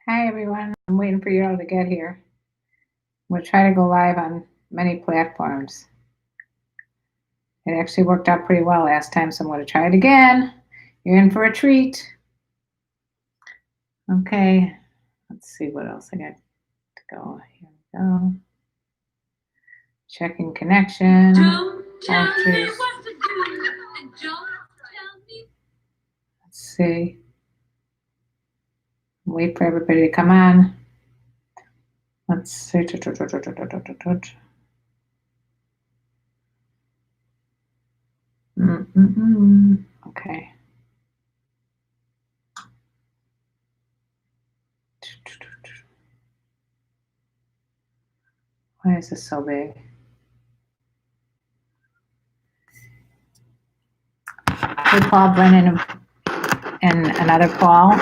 Hi everyone, I'm waiting for you all to get here. We'll try to go live on many platforms. It actually worked out pretty well last time, so I'm going to try it again. You're in for a treat. Okay, let's see what else I got to go. Here we go. Checking connection. Let's see. Wait for everybody to come on. Let's see. Okay. Why is this so big? Hey, Paul, Brennan, and another Paul.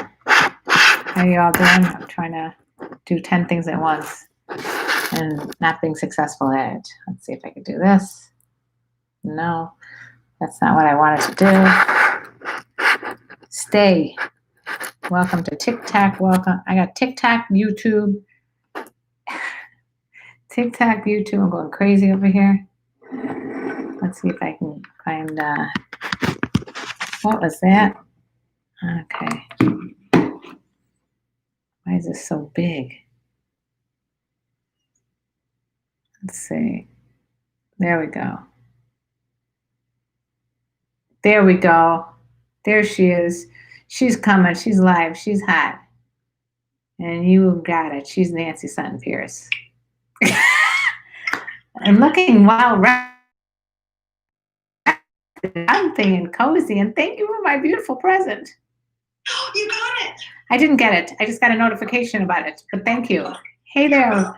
How are you all doing? I'm trying to do 10 things at once and not being successful at it. Let's see if I can do this. No, that's not what I wanted to do. Stay. Welcome to TikTok. Welcome. I got TikTok, YouTube. TikTok, YouTube. I'm going crazy over here. Let's see if I can find, what was that? Okay. Why is this so big? Let's see. There we go. There we go. There she is. She's coming. She's live. She's hot. And you got it. She's Nancy Sutton Pierce. And looking well rested. I'm thinking cozy. And thank you for my beautiful present. You got it. I didn't get it. I just got a notification about it. But thank you. Hey there.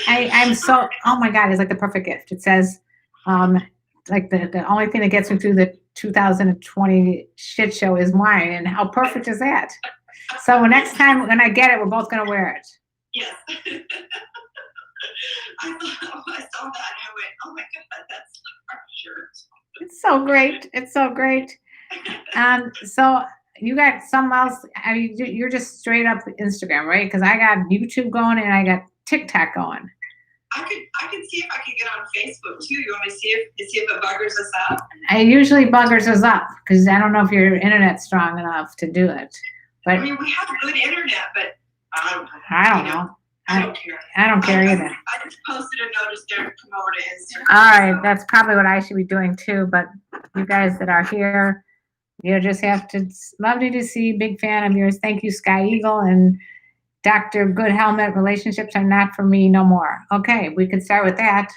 I'm so, oh my God, it's like the perfect gift. It says, like the only thing that gets me through the 2020 shit show is wine. And how perfect is that? So next time when I get it, we're both going to wear it. Yes. I saw that and I went, oh my God, that's our shirt. It's so great. It's so great. So you got something else? I mean, you're just straight up Instagram, right? Because I got YouTube going and I got TikTok going. I could see if I could get on Facebook too. You want me to see if it buggers us up? It usually buggers us up because I don't know if your internet's strong enough to do it. But I mean, we have good internet, but I don't know. I don't care. I don't care either. I just posted a notice there to come over to Instagram. All right, that's probably what I should be doing too. But you guys that are here, you just have to, lovely to see, big fan of yours. Thank you, Sky Eagle and Dr. Good Helmet. Relationships are not for me no more. Okay, we could start with that.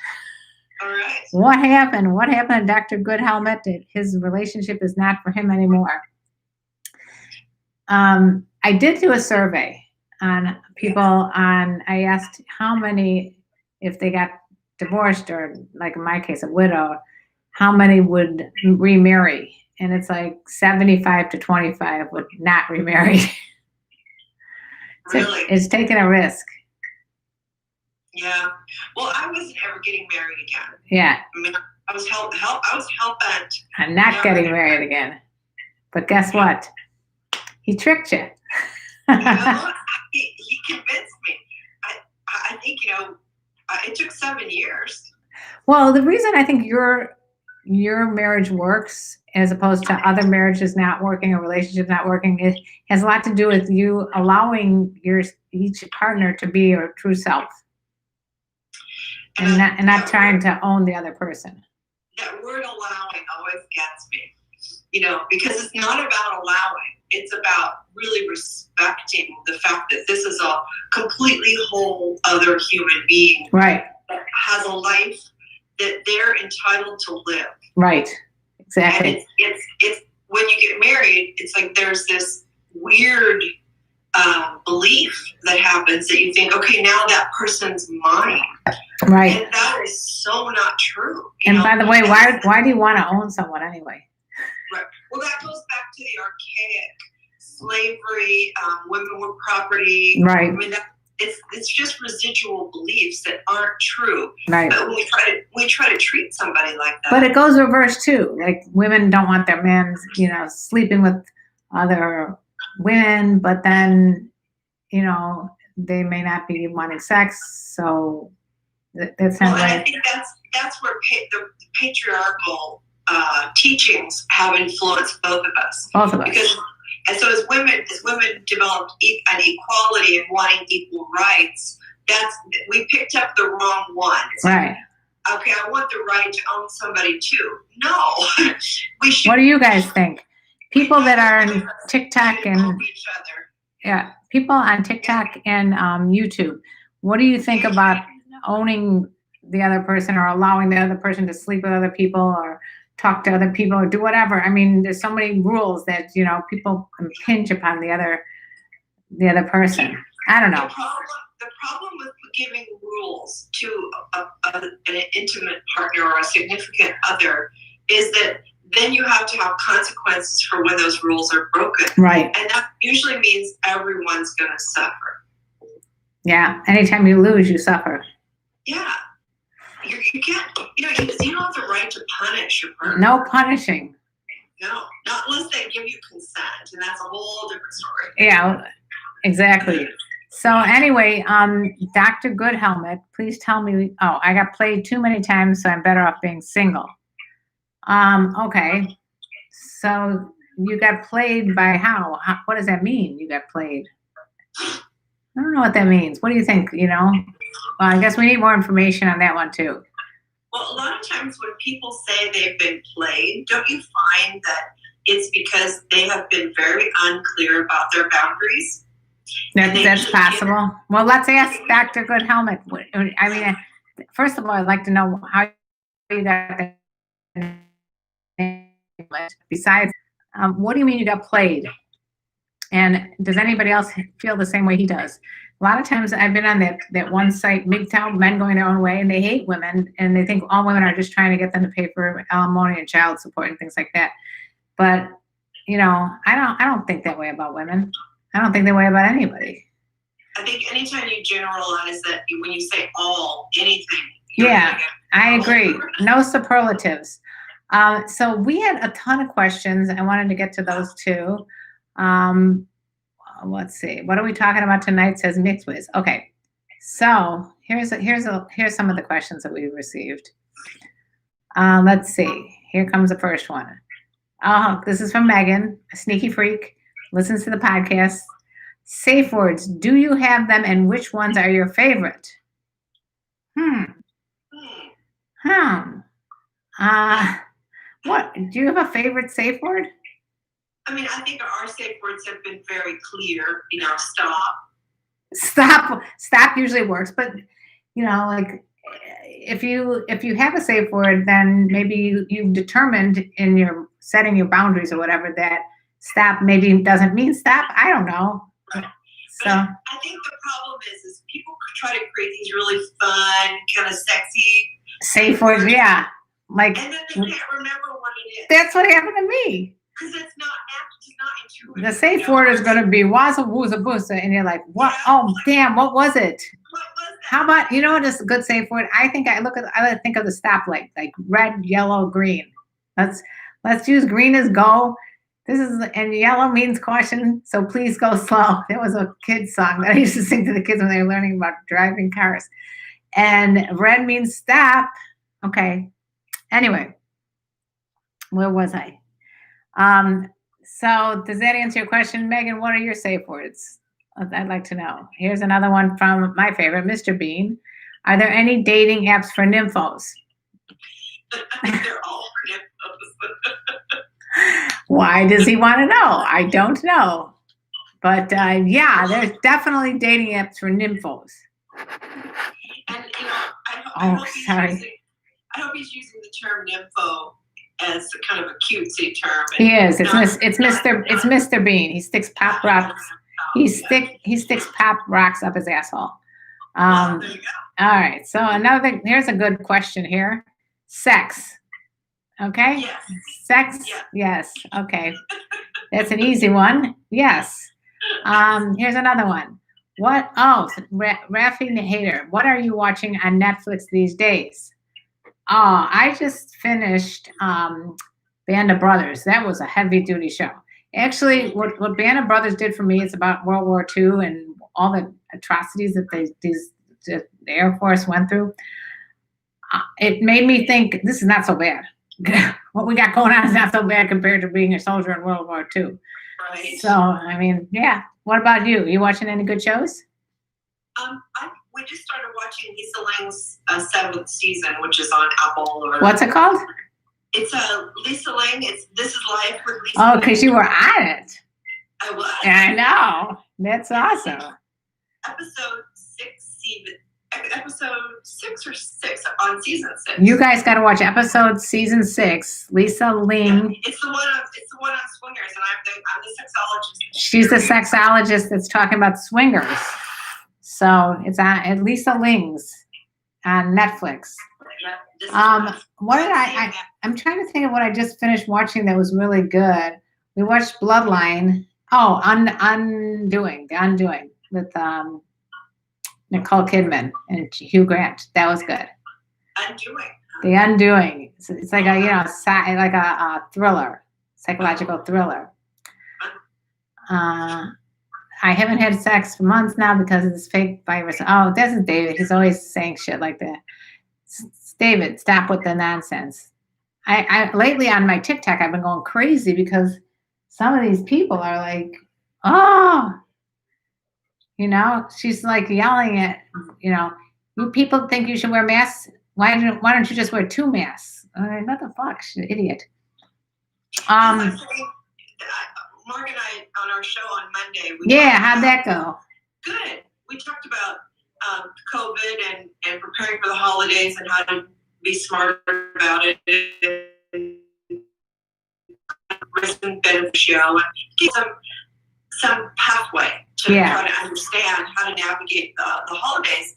All right. What happened? What happened to Dr. Good Helmet? His relationship is not for him anymore. I did do a survey on people I asked how many, if they got divorced or like in my case, a widow, how many would remarry? And it's like 75 to 25 would not remarry. Really? It's taking a risk. Yeah. Well, I wasn't ever getting married again. Yeah. I mean, I was hell bent. I'm not getting married again. But guess what? He tricked you. He convinced me. I think, it took 7 years. Well, the reason I think your marriage works as opposed to other marriages not working or relationships not working, it has a lot to do with you allowing each partner to be your true self. And not trying to own the other person. That word allowing always gets me, because it's not about allowing. It's about really respecting the fact that this is a completely whole other human being. Right. That has a life that they're entitled to live. Right. Exactly. And it's when you get married, it's like there's this weird belief that happens that you think, okay, now that person's mine. Right. And that is so not true. And by the way, why do you want to own someone anyway? Right. Well, that goes back to the archaic slavery, women were property. Right. I mean, it's just residual beliefs that aren't true. Right. But we try to treat somebody like that. But it goes reverse too. Like women don't want their men, sleeping with other women, but then you know, they may not be wanting sex, so that's Well, not and I right. think that's where the patriarchal teachings have influenced both of us. Both of us. Because, and so as women developed an equality and wanting equal rights, we picked up the wrong one. It's Right. Like, okay, I want the right to own somebody too. No, we should. What do you guys think? People that are on TikTok and own each other. yeah, people on TikTok and YouTube. What do you think about owning the other person or allowing the other person to sleep with other people or talk to other people or do whatever? I mean, there's so many rules that, you know, people impinge upon the other person. I don't know. The problem with giving rules to an intimate partner or a significant other is that then you have to have consequences for when those rules are broken. Right. And that usually means everyone's going to suffer. Yeah. Anytime you lose, you suffer. Yeah. You can't, you don't have the right to punish your partner. No punishing. No, not unless they give you consent, and that's a whole different story. Yeah, exactly. So anyway, Dr. Good Helmet, please tell me, I got played too many times, so I'm better off being single. Okay. So you got played by how? What does that mean? You got played? I don't know what that means. What do you think? You know? Well, I guess we need more information on that one too. Well, a lot of times when people say they've been played, don't you find that it's because they have been very unclear about their boundaries? That's possible. Well, let's ask Dr. Good Helmet. I mean, first of all, I'd like to know how you got that. Besides, what do you mean you got played? And does anybody else feel the same way he does? A lot of times I've been on that one site, MGTOW, men going their own way, and they hate women, and they think all women are just trying to get them to pay for alimony and child support and things like that. But, you know, I don't think that way about women. I don't think that way about anybody. I think anytime you generalize that, when you say anything. Yeah, I agree. No superlatives. So we had a ton of questions. I wanted to get to those too. Let's see. What are we talking about tonight? Says mixed ways. Okay. So here's some of the questions that we received. Let's see. Here comes the first one. Oh, this is from Megan, a sneaky freak. Listens to the podcast. Safe words. Do you have them, and which ones are your favorite? What? Do you have a favorite safe word? I mean, I think our safe words have been very clear. Stop usually works, but like if you have a safe word, then maybe you've determined in your setting your boundaries or whatever that stop maybe doesn't mean stop. I don't know. Right. So I think the problem is people try to create these really fun, kind of sexy safe words. Yeah, like and then they can't remember what it is. That's what happened to me. Because it's not intuitive. The safe word is going to be waza wooza booza, and you're like, what? Yeah. Oh, damn! What was it? What was that? How about what is a good safe word? I think I think of the stoplight, like red, yellow, green. Let's use green as go. And yellow means caution, so please go slow. That was a kid's song that I used to sing to the kids when they were learning about driving cars. And red means stop. Okay. Anyway, where was I? So does that answer your question, Megan? What are your safe words? I'd like to know. Here's another one from my favorite, Mr. Bean. Are there any dating apps for nymphos? They're all for nymphos. Why does he want to know? I don't know. But yeah, there's definitely dating apps for nymphos. And I hope he's using the term nympho as kind of a cutesy term. He is. It's Mr. Bean. He sticks pop rocks. He sticks pop rocks up his asshole. There you go. All right. So here's a good question here. Sex. Okay. Yes. Sex. Yes. Okay. That's an easy one. Yes. Here's another one. What? Oh, Rafi Hater. What are you watching on Netflix these days? Oh, I just finished Band of Brothers. That was a heavy duty show. Actually, what Band of Brothers did for me is about World War II and all the atrocities that the Air Force went through, it made me think this is not so bad. What we got going on is not so bad compared to being a soldier in World War II. Right. So, I mean, yeah. What about you? You watching any good shows? We just started watching Lisa Lang's 7th season, which is on Apple. What's it called? It's Lisa Lang. It's This Is Life with Lisa. Oh, because you were on it. I was. I know. That's awesome. Episode 6 or 6 on season 6. You guys got to watch season 6. Lisa Ling. Yeah, it's the one on swingers, and I'm the sexologist. She's the sexologist that's talking about swingers. So it's on Lisa Ling's on Netflix. What did I'm trying to think of what I just finished watching that was really good. We watched Bloodline. Oh, The Undoing with Nicole Kidman and Hugh Grant. That was good. Undoing. The Undoing. It's like a thriller, psychological thriller. I haven't had sex for months now because of this fake virus. Oh, this is David. He's always saying shit like that. David, stop with the nonsense. I lately on my TikTok, I've been going crazy because some of these people are like, oh, she's like yelling at, you people think you should wear masks. Why don't you just wear 2 masks? I'm like, what the fuck? She's an idiot. Mark and I on our show on Monday. How'd that go? Good. We talked about COVID and preparing for the holidays and how to be smarter about it. Risk and benefit show and give some pathway to try to understand how to navigate the holidays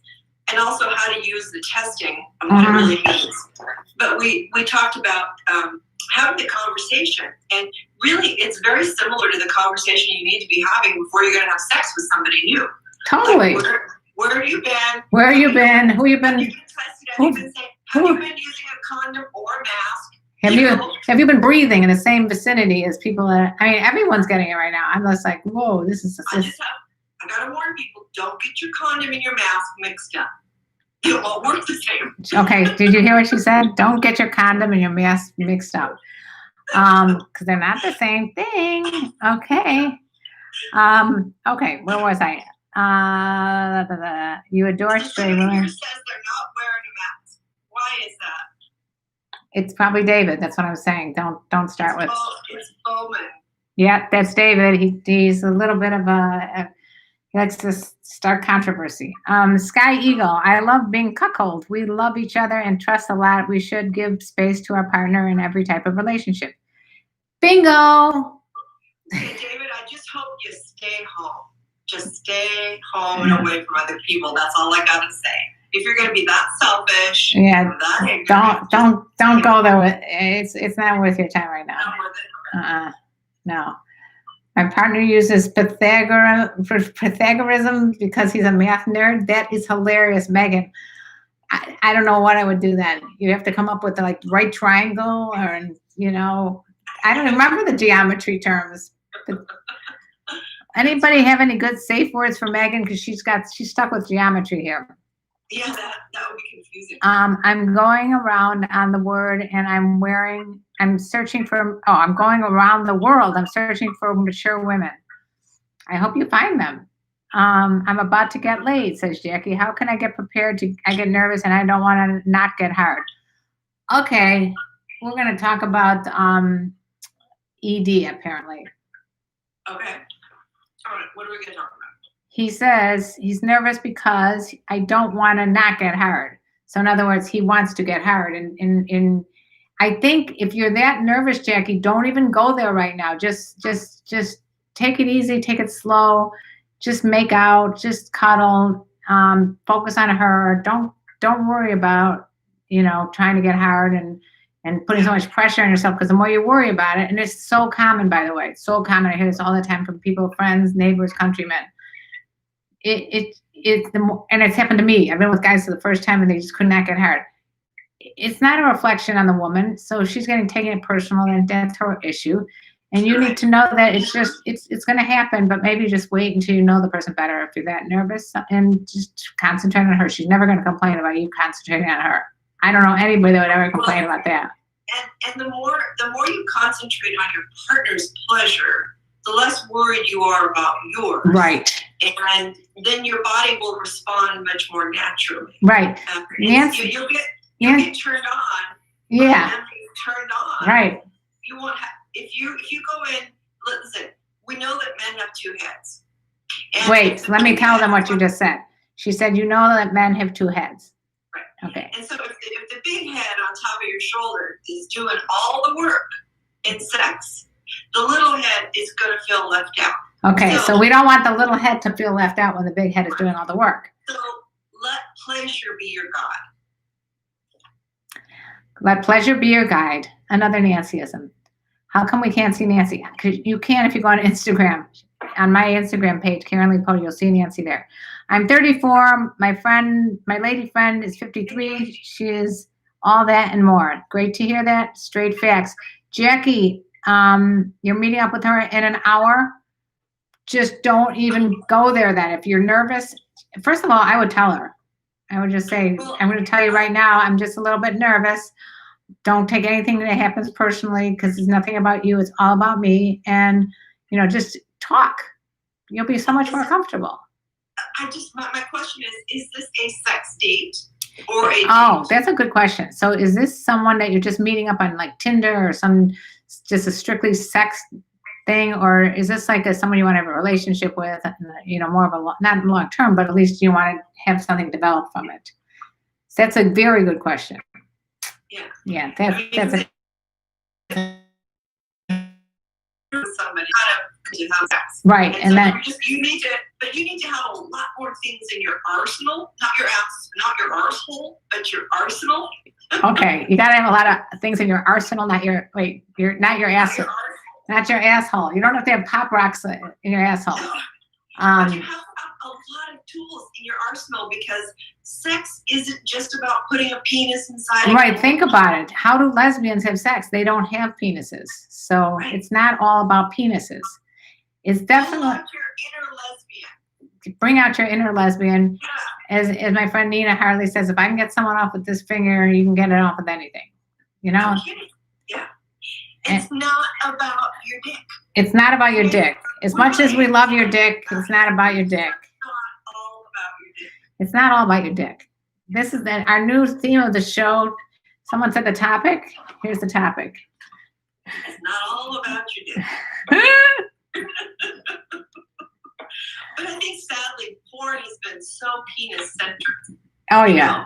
and also how to use the testing and what it really means. But we talked about having the conversation, and really it's very similar to the conversation you need to be having before you're going to have sex with somebody new. Totally. Like, where have you been? Where have you been? Who you been? Have you been tested? Have you been using a condom or a mask? Have you been breathing in the same vicinity as people that, everyone's getting it right now. I'm just like, whoa, this is I gotta warn people, don't get your condom and your mask mixed up. They won't work the same. Okay, did you hear what she said? Don't get your condom and your mask mixed up. Because they're not the same thing. Okay. Okay, where was I? You adore straight women. Says they're not wearing a mask. Why is that? It's probably David. That's what I'm saying. Don't start with. It's Bowman. Yeah, that's David. He's a little bit of he likes to start controversy. Sky Eagle. I love being cuckold. We love each other and trust a lot. We should give space to our partner in every type of relationship. Bingo. Hey, David, I just hope you stay home. Just stay home and away from other people. That's all I gotta say. If you're gonna be that selfish, don't go there with it's not worth your time right now. Not worth it. No. My partner uses Pythagoreanism because he's a math nerd. That is hilarious, Megan. I don't know what I would do then. You have to come up with the right triangle, or I don't remember the geometry terms. Anybody have any good safe words for Megan? Because she's stuck with geometry here. Yeah, that would be confusing. I'm going around on the word, and I'm going around the world. I'm searching for mature women. I hope you find them. I'm about to get laid, says Jackie. How can I get prepared I get nervous and I don't want to not get hard. Okay, we're going to talk about ED apparently. Okay. All right, what are we going to talk about? He says he's nervous because I don't want to not get hard. So in other words, he wants to get hard. And I think if you're that nervous, Jackie, don't even go there right now. Just take it easy, take it slow. Just make out, just cuddle, focus on her. Don't worry about, trying to get hard and putting so much pressure on yourself, because the more you worry about it, and it's so common, by the way, it's so common. I hear this all the time from people, friends, neighbors, countrymen. And it's happened to me. I've been with guys for the first time and they just could not get hard. It's not a reflection on the woman, so she's taking it personal, and that's her issue. And you need to know that it's going to happen, but maybe just wait until you know the person better if you're that nervous and just concentrate on her. She's never going to complain about you concentrating on her. I don't know anybody that would ever complain about that. And the more you concentrate on your partner's pleasure, the less worried you are about yours. Right. And then your body will respond much more naturally. Right. Nancy, you'll get turned on. Yeah. Turned on. Right. You won't have, if you go in, listen, we know that men have two heads. And wait, let me tell them what you just said. She said, you know that men have two heads. Right. Okay. And so if the big head on top of your shoulder is doing all the work in sex, the little head is going to feel left out. Okay, so we don't want the little head to feel left out when the big head is doing all the work. So let pleasure be your guide. Let pleasure be your guide. Another Nancyism. How come we can't see Nancy? Because you can if you go on Instagram. On my Instagram page, KarenLee Poe, you'll see Nancy there. I'm 34. My lady friend is 53. She is all that and more. Great to hear that. Straight facts. Jackie, you're meeting up with her in an hour. Just don't even go there then. If you're nervous, first of all, I would tell her. I would just say, I'm going to tell you right now, I'm just a little bit nervous. Don't take anything that happens personally because it's nothing about you. It's all about me. And, just talk. You'll be so much more comfortable. My question is this a sex date or a date? Oh, that's a good question. So is this someone that you're just meeting up on like Tinder or just a strictly sex thing? Or is this like someone you want to have a relationship with, more of a, not long term, but at least you want to have something developed from it? So that's a very good question. Yeah. Yeah, that's a somebody to have sex. Right. And so then you need to have a lot more things in your arsenal, not your arsehole, but your arsenal. Okay. You gotta have a lot of things in your arsenal, not your asshole. Not your asshole. You don't have to have pop rocks in your asshole. But you have a lot of tools in your arsenal because sex isn't just about putting a penis inside. Right. Think about it. How do lesbians have sex? They don't have penises. So It's not all about penises. It's definitely Pull out your inner lesbian. Bring out your inner lesbian. Yeah. As my friend Nina Harley says, if I can get someone off with this finger, you can get it off with anything. Yeah. It's not about your dick. It's not about your dick. As much as we love your dick, it's not about your dick. It's not all about your dick. It's not all about your dick. This is our new theme of the show. Someone said the topic. Here's the topic. It's not all about your dick. But I think sadly, porn has been so penis-centered. Oh yeah.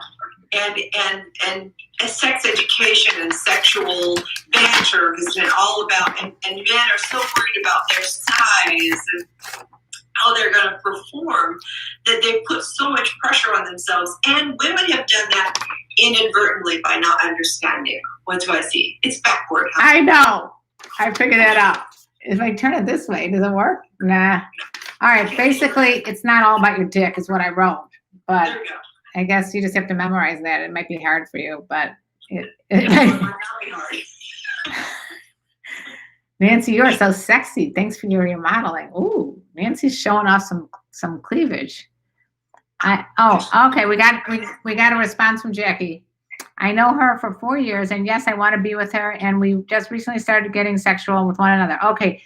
And sex education and sexual banter has been all about, and men are so worried about their size and how they're going to perform that they put so much pressure on themselves. And women have done that inadvertently by not understanding. What do I see? It's backward. I know. I figured that out. If I turn it this way, does it work? Nah. All right. Basically, it's not all about your dick is what I wrote. But there we go. I guess you just have to memorize that. It might be hard for you, but It might not be hard. Nancy, you're so sexy. Thanks for your modeling. Ooh, Nancy's showing off some cleavage. Okay. We got a response from Jackie. I know her for 4 years, and yes, I want to be with her. And we just recently started getting sexual with one another. Okay,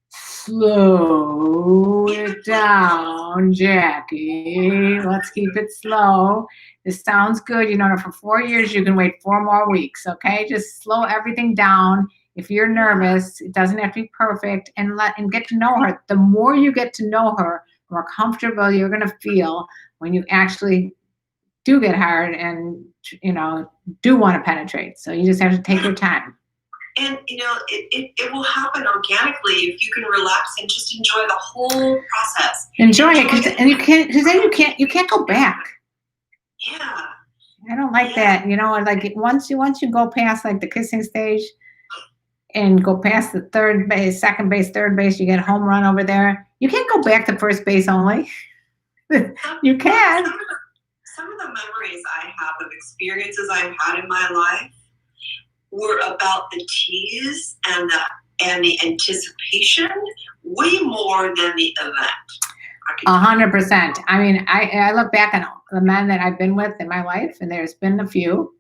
slow it down, Jackie. Let's keep it slow. This sounds good. You know her for 4 years. You can wait 4 more weeks. Okay, just slow everything down. If you're nervous, it doesn't have to be perfect, and get to know her. The more you get to know her, the more comfortable you're going to feel when you actually do get hard and do want to penetrate. So you just have to take your time. And it will happen organically if you can relax and just enjoy the whole process. Enjoy it, and you can't go back. Yeah. I don't like that. Like once you go past like the kissing stage and go past the third base, second base, third base, you get a home run over there. You can't go back to first base only. You can. Some of the memories I have of experiences I've had in my life were about the tease and and the anticipation way more than the event. 100%. I mean, I look back on the men that I've been with in my life, and there's been a few.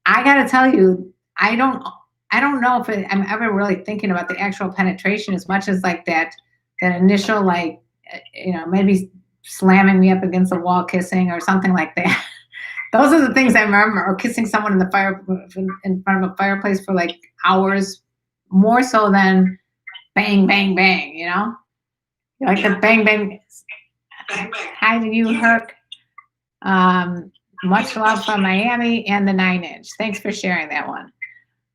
I got to tell you, I don't know if I'm ever really thinking about the actual penetration as much as like that initial, like, maybe slamming me up against the wall, kissing or something like that. Those are the things I remember, or kissing someone in front of a fireplace for like hours, more so than bang, bang, bang, Like the bang, bang. Bang, bang. Hi to you, Herc. Much love from Miami and the 9-inch. Thanks for sharing that one.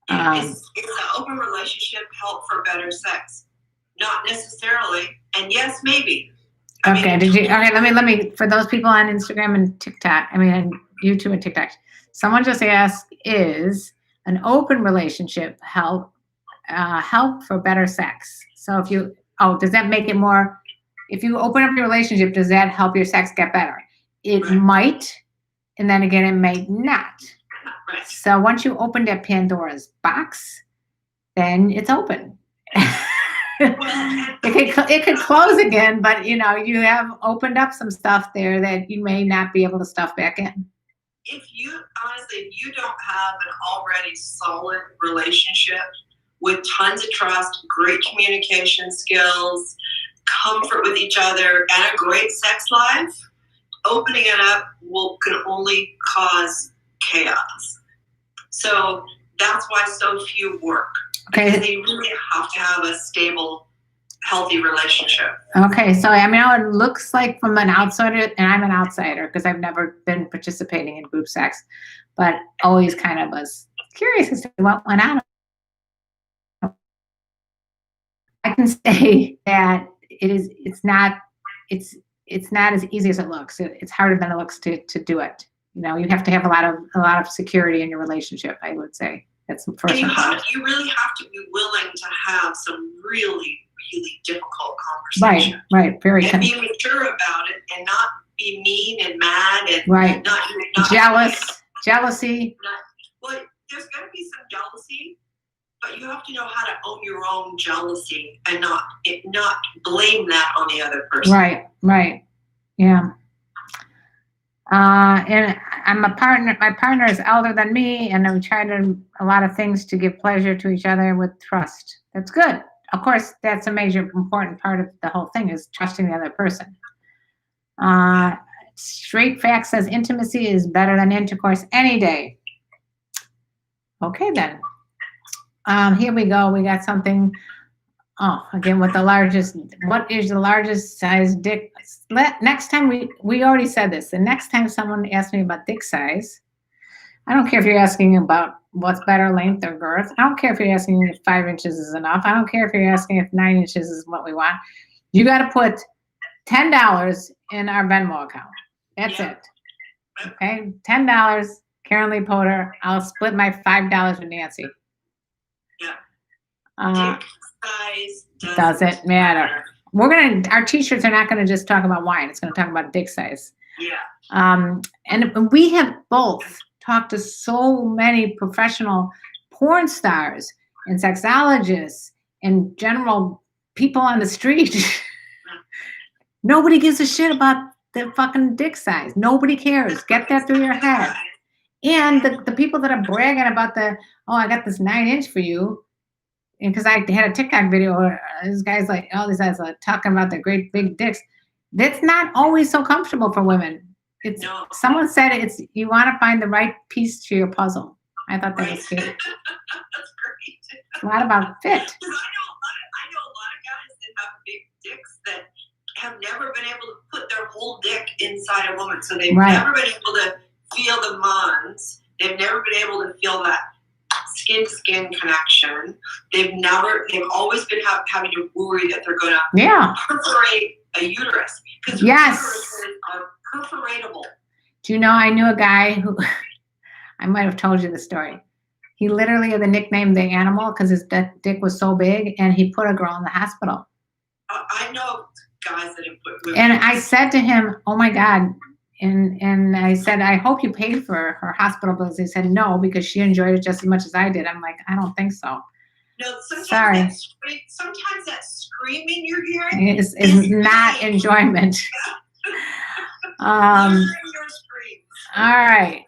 Is an open relationship help for better sex? Not necessarily. And yes, maybe. Okay, let me, for those people on Instagram and TikTok, and YouTube and TikTok, someone just asked, is an open relationship help for better sex? So does that make it more, if you open up your relationship, does that help your sex get better? It might, and then again, it may not. Right. So once you open that Pandora's box, then it's open. It could close again, but you have opened up some stuff there that you may not be able to stuff back in. If you don't have an already solid relationship with tons of trust, great communication skills, comfort with each other, and a great sex life, opening it up can only cause chaos. So that's why so few work. Okay. Because they really have to have a stable, healthy relationship. Okay, so how it looks like from an outsider, and I'm an outsider because I've never been participating in group sex, but always kind of was curious as to what went on. I can say that it's not as easy as it looks. It's harder than it looks to do it. You have to have a lot of security in your relationship, I would say. That's the first thing. You really have to be willing to have some really, really difficult conversations. Right. And be mature about it and not be mean and mad and not jealousy. Well, there's going to be some jealousy, but you have to know how to own your own jealousy and not blame that on the other person. Right. Yeah. And my partner is elder than me, and we try a lot of things to give pleasure to each other with trust. That's good. Of course, that's a major important part of the whole thing, is trusting the other person. Straight Fact says intimacy is better than intercourse any day. Okay, then. Here we go. We got something. Oh, again, what is the largest size dick? Next time, we already said this. The next time someone asks me about dick size, I don't care if you're asking about what's better, length or girth. I don't care if you're asking if 5 inches is enough. I don't care if you're asking if 9 inches is what we want. You got to put $10 in our Venmo account. That's it. Okay? $10, KarenLee Potter. I'll split my $5 with Nancy. Yeah. Dick size doesn't matter. Our t-shirts are not going to just talk about wine. It's going to talk about dick size. Yeah. And we have both talked to so many professional porn stars and sexologists and general people on the street. Nobody gives a shit about the fucking dick size. Nobody cares. Get that through your head. And the people that are bragging about I got this 9-inch for you. And because I had a TikTok video where this guy's like, these guys are talking about their great big dicks. That's not always so comfortable for women. Someone said you want to find the right piece to your puzzle. I thought that was cute. That's great. It's a lot about fit. I know a lot of guys that have big dicks that have never been able to put their whole dick inside a woman. So they've never been able to feel the mons. They've never been able to feel that skin-to-skin connection. They've always been having to worry that they're going to perforate a uterus. Because uteruses are perforatable. Do you know, I knew a guy who, I might have told you the story. He literally had the nickname The Animal because his dick was so big, and he put a girl in the hospital. I know guys that have put women. And I said to him, oh my God. And I said, I hope you paid for her hospital bills. He said, no, because she enjoyed it just as much as I did. I'm like, I don't think so. No, Sorry. Sometimes that screaming you're hearing is not enjoyment. Learn your screams. All right.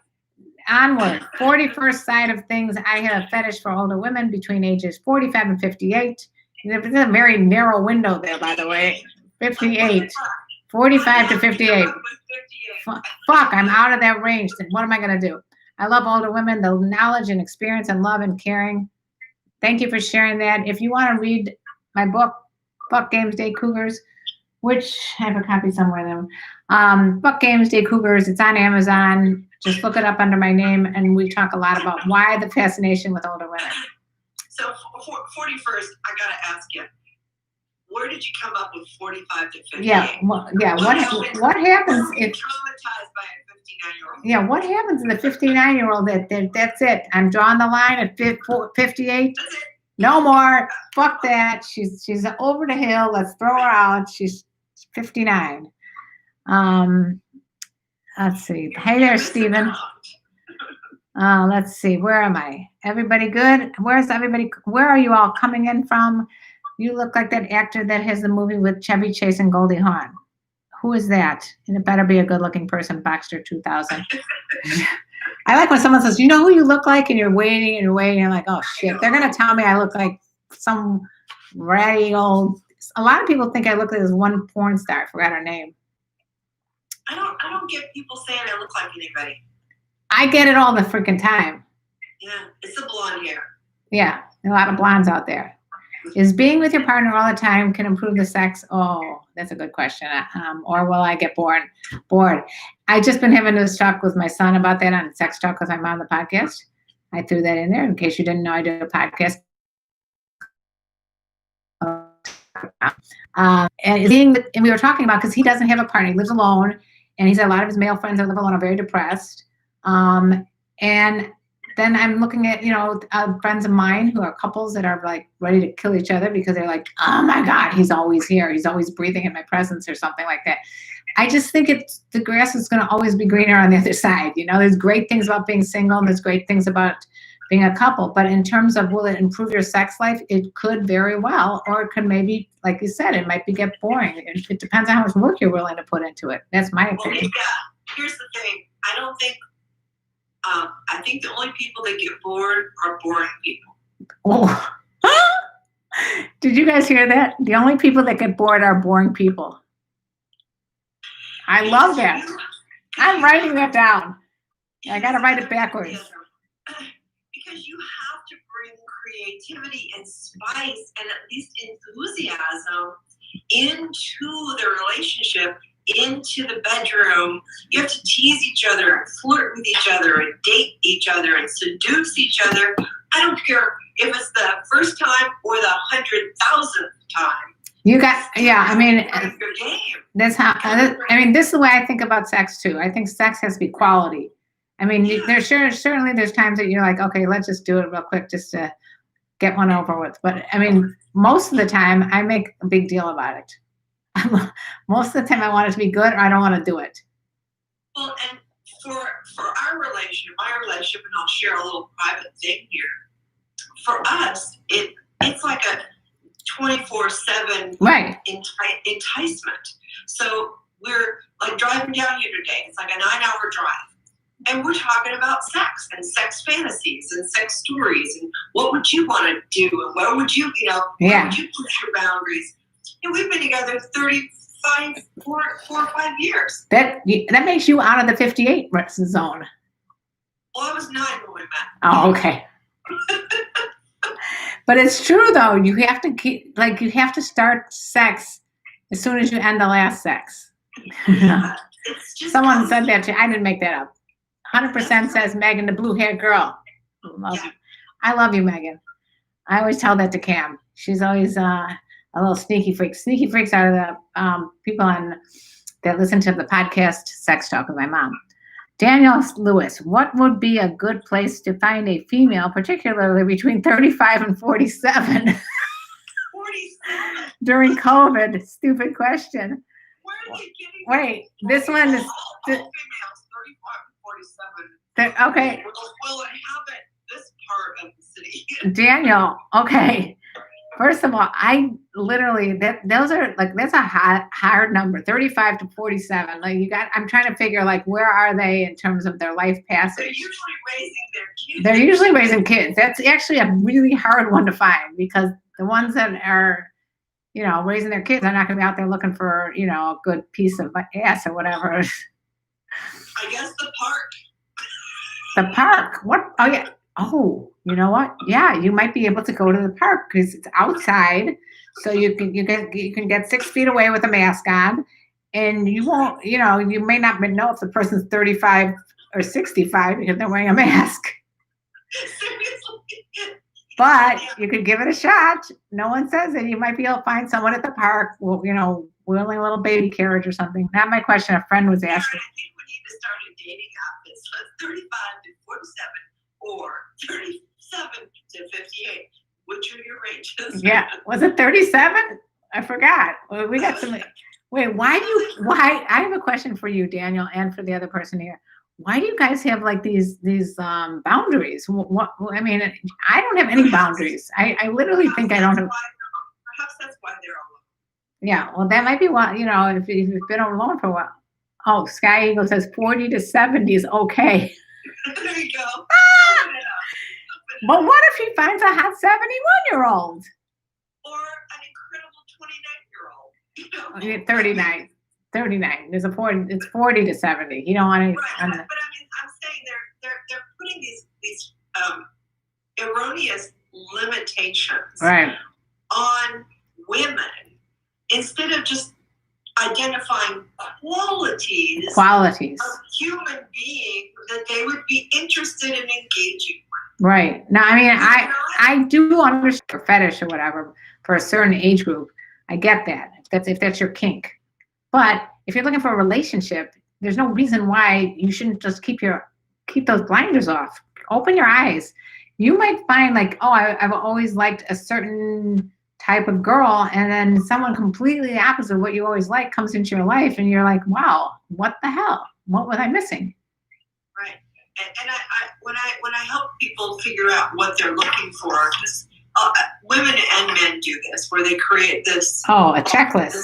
Onward. 41st side of things. I have a fetish for older women between ages 45 and 58. It's a very narrow window there, by the way. 58. 45 to 58. Fuck, I'm out of that range. Then what am I going to do? I love older women, the knowledge and experience and love and caring. Thank you for sharing that. If you want to read my book, Buck Games Day Cougars, which I have a copy somewhere there. Buck Games Day Cougars, it's on Amazon. Just look it up under my name, and we talk a lot about why the fascination with older women. So, 41st, I got to ask you, where did you come up with 45 to 58? Yeah, what happens if... Traumatized by a 59-year-old. Yeah, what happens in the 59-year-old that's it? I'm drawing the line at 58. No more. Fuck that. She's over the hill. Let's throw her out. She's 59. Let's see. Hey there, Stephen. Let's see. Where am I? Everybody good? Where's everybody? Where are you all coming in from? You look like that actor that has the movie with Chevy Chase and Goldie Hawn. Who is that? And it better be a good-looking person, Baxter 2000. I like when someone says, you know who you look like? And you're waiting and you're waiting. And you're like, oh, shit. They're going to tell me I look like some ratty old... A lot of people think I look like this one porn star. I forgot her name. I don't get people saying I look like anybody. I get it all the freaking time. Yeah, it's the blonde hair. Yeah, a lot of blondes out there. Is being with your partner all the time can improve the sex? Oh, that's a good question. Or will I get bored? I just been having this talk with my son about that on Sex Talk because I'm on the podcast. I threw that in there in case you didn't know I do a podcast. And we were talking about because he doesn't have a partner. He lives alone, and he said a lot of his male friends that live alone are very depressed. And then I'm looking at, friends of mine who are couples that are like ready to kill each other because they're like, oh my God, he's always here. He's always breathing in my presence or something like that. I just think the grass is going to always be greener on the other side. There's great things about being single and there's great things about being a couple. But in terms of will it improve your sex life, it could very well, or it could maybe, like you said, it might get boring. It depends on how much work you're willing to put into it. That's my opinion. Yeah, here's the thing. I think the only people that get bored are boring people. Oh, did you guys hear that? The only people that get bored are boring people. I love that. I'm writing that down. I got to write it backwards. Because you have to bring creativity and spice and at least enthusiasm into the relationship, into the bedroom. You have to tease each other and flirt with each other and date each other and seduce each other. I don't care if it's the first time or the 100,000th time. You got, yeah, I mean, your game. That's how, this is the way I think about sex too. I think sex has to be quality. I mean, certainly there's times that you're like, okay, let's just do it real quick just to get one over with. But I mean, most of the time I make a big deal about it. Most of the time I want it to be good or I don't want to do it. Well, and for our relationship, my relationship, and I'll share a little private thing here. For us, it's like a 24/7 enticement. So we're like driving down here today. It's like a 9-hour drive. And we're talking about sex and sex fantasies and sex stories and what would you want to do and where would you, where would you push your boundaries? And we've been together 4 or 5 years. That makes you out of the 58 zone. Well, I was 9 when we met. Oh, okay. But it's true though. You have to start sex as soon as you end the last sex. It's just someone said that to you. I didn't make that up. 100% says Megan, the blue-haired girl. I love you, Megan. I always tell that to Cam. She's always a little sneaky freak. Sneaky freaks are the people that listen to the podcast Sex Talk with my mom. Daniel Lewis, what would be a good place to find a female, particularly between 35 and 47? 47? During COVID? Stupid question. Where are they getting Wait, this one is... all females, 35 and 47. Okay. Will inhabit this part of the city. Daniel, okay. First of all, I literally those are like that's a hard number, 35 to 47. Like I'm trying to figure like where are they in terms of their life passage? They're usually raising their kids. They're usually raising kids. That's actually a really hard one to find because the ones that are, raising their kids are not going to be out there looking for, a good piece of ass or whatever. I guess the park. The park. What? Oh yeah. Oh, you know what? Yeah, you might be able to go to the park because it's outside, so you can get 6 feet away with a mask on, and you won't. You may not know if the person's 35 or 65 because they're wearing a mask. Seriously. But you could give it a shot. No one says it. You might be able to find someone at the park, wheeling a little baby carriage or something. Not my question. A friend was asking. I think we need to start a dating app that's 35 to 47 or 37 to 58. Which are your ranges? Yeah. Was it 37? I forgot. We got some. Wait, why? I have a question for you, Daniel, and for the other person here. Why do you guys have like these boundaries? What I mean, I don't have any boundaries. I literally think I don't have. Perhaps that's why they're alone. Yeah, well, that might be why. If you've been alone for a while. Oh, Sky Eagle says 40 to 70 is okay. There you go. But what if he finds a hot 71-year-old? Or an incredible 29-year-old. 39. There's a 40. It's 40 to 70. You don't want to. Right, but I mean, I'm saying they're putting these erroneous limitations on women instead of just identifying qualities of human being that they would be interested in engaging with. Right. Now, I mean, I do understand fetish or whatever for a certain age group. I get that if that's your kink. But if you're looking for a relationship, there's no reason why you shouldn't just keep those blinders off. Open your eyes. You might find like, oh, I've always liked a certain type of girl, and then someone completely opposite of what you always like comes into your life, and you're like, wow, what the hell? What was I missing? Right. And when I help people figure out what they're looking for, women and men do this, where they create this. Oh, a checklist.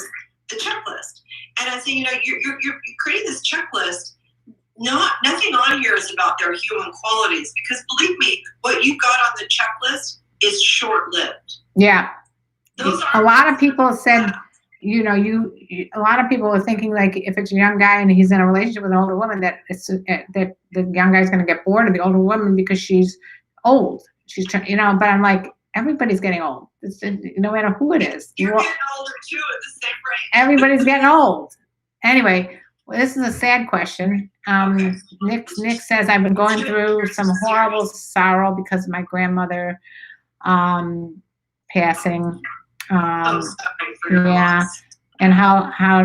The checklist. And I say, you're creating this checklist. Nothing on here is about their human qualities, because believe me, what you got on the checklist is short-lived. Yeah. A lot of people said, a lot of people are thinking like if it's a young guy and he's in a relationship with an older woman, that the young guy's going to get bored of the older woman because she's old. She's but I'm like, everybody's getting old. It's, no matter who it is. You're getting older too at the same rate. Everybody's getting old. Anyway, this is a sad question. Nick says, I've been going through some horrible sorrow because of my grandmother passing. Yeah. And how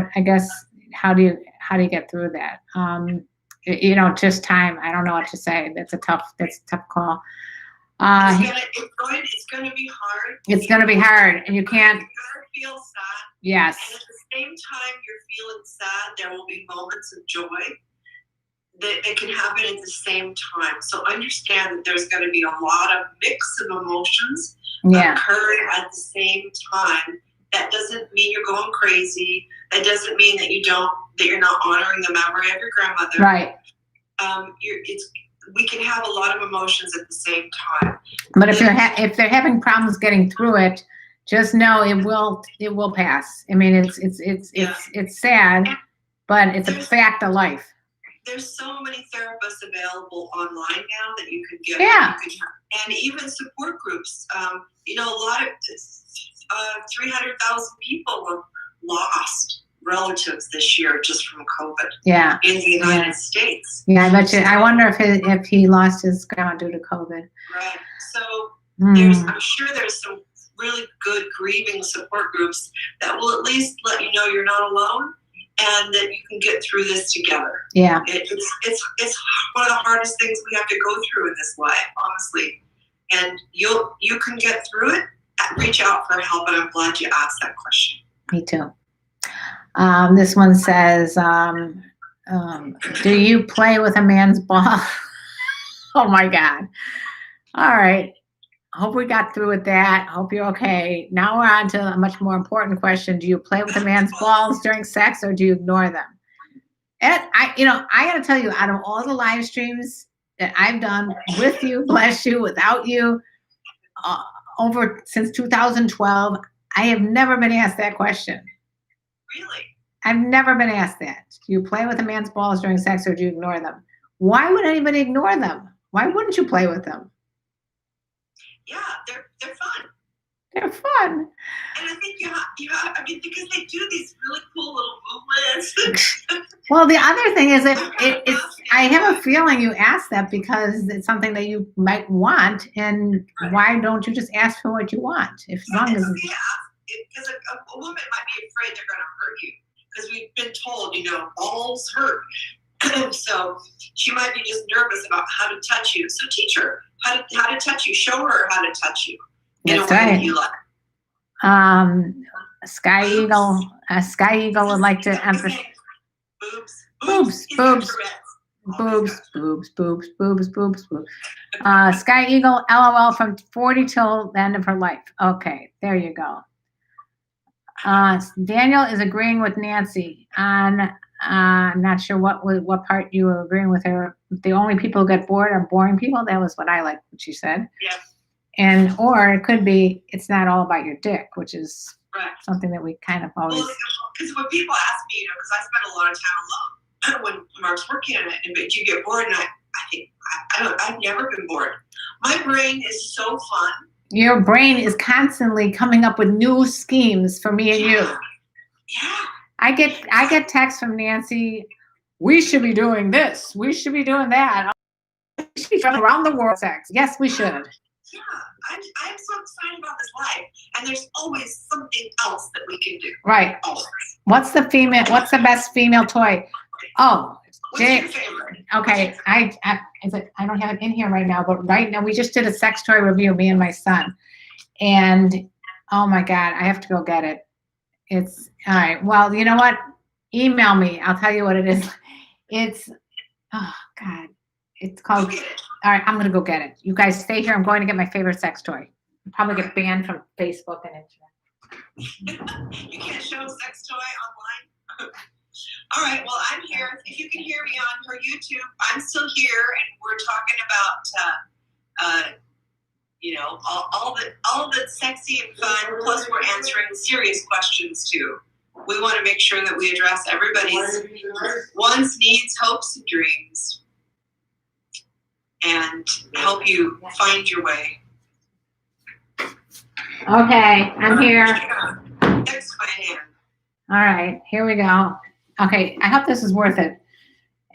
do you get through that? Just time. I don't know what to say. That's a tough call. It's going to be hard. It's going to be hard, and you can't. You're going to feel sad. Yes. And at the same time you're feeling sad, there will be moments of joy that can happen at the same time. So understand that there's going to be a lot of mix of emotions occurring at the same time. That doesn't mean you're going crazy. That doesn't mean that you're not honoring the memory of your grandmother. Right. We can have a lot of emotions at the same time. But if they're having problems getting through it, just know it will pass. I mean, it's sad, but it's a fact of life. There's so many therapists available online now that you can get. Yeah. And even support groups. A lot of 300,000 people have lost relatives this year just from COVID. Yeah. In the United States. Yeah, I bet you. I wonder if he lost his grandma due to COVID. Right. So I'm sure there's some really good grieving support groups that will at least let you know you're not alone and that you can get through this together. Yeah. It's one of the hardest things we have to go through in this life, honestly. And you can get through it. Reach out for help, and I'm glad you asked that question. Me too. This one says, do you play with a man's ball? Oh my God. All right. Hope we got through with that. Hope you're okay. Now we're on to a much more important question. Do you play with a man's balls during sex or do you ignore them? And I got to tell you, out of all the live streams that I've done with you, bless you, without you, uh, over since 2012, I have never been asked that question. Really? I've never been asked that. Do you play with a man's balls during sex or do you ignore them? Why would anybody ignore them? Why wouldn't you play with them? Yeah, they're fun. They're fun. And I think you have, I mean, because they do these really cool little movements. Well, the other thing is I have a feeling you asked that because it's something that you might want, and why don't you just ask for what you want? If as long as because a woman might be afraid they're going to hurt you because we've been told, balls hurt. So she might be just nervous about how to touch you. So teach her how to touch you. Show her how to touch you in a way that you like. Sky Eagle would like to emphasize boobs. Sky Eagle, LOL, from 40 till the end of her life. Okay, there you go. Daniel is agreeing with Nancy on. I'm not sure what part you were agreeing with her. The only people who get bored are boring people. That was what I liked, what she said. Yeah. Or it could be it's not all about your dick, which is right. Something that we kind of always. Well, because when people ask me, because I spend a lot of time alone when Mark's working on it, but you get bored, and I think I've never been bored. My brain is so fun. Your brain is constantly coming up with new schemes for me and you. Yeah. I get texts from Nancy. We should be doing this. We should be doing that. We should be traveling around the world. Sex. Yes, we should. Yeah, I'm so excited about this life, and there's always something else that we can do. Right. Always. What's the best female toy? Oh, what's your favorite? Okay, I don't have it in here right now, but right now we just did a sex toy review, me and my son, and oh my God, I have to go get it. It's all right. Well, you know what? Email me. I'll tell you what it is. It's oh God. It's called. All right, I'm gonna go get it. You guys stay here. I'm going to get my favorite sex toy. I'll probably get banned from Facebook and Instagram. You can't show a sex toy online. All right. Well, I'm here. If you can hear me on her YouTube, I'm still here, and we're talking about all the sexy and fun. Plus, we're answering serious questions too. We want to make sure that we address everybody's wants, needs, hopes, and dreams, and help you find your way. Okay, I'm here. Next my hand. All right, here we go. Okay, I hope this is worth it.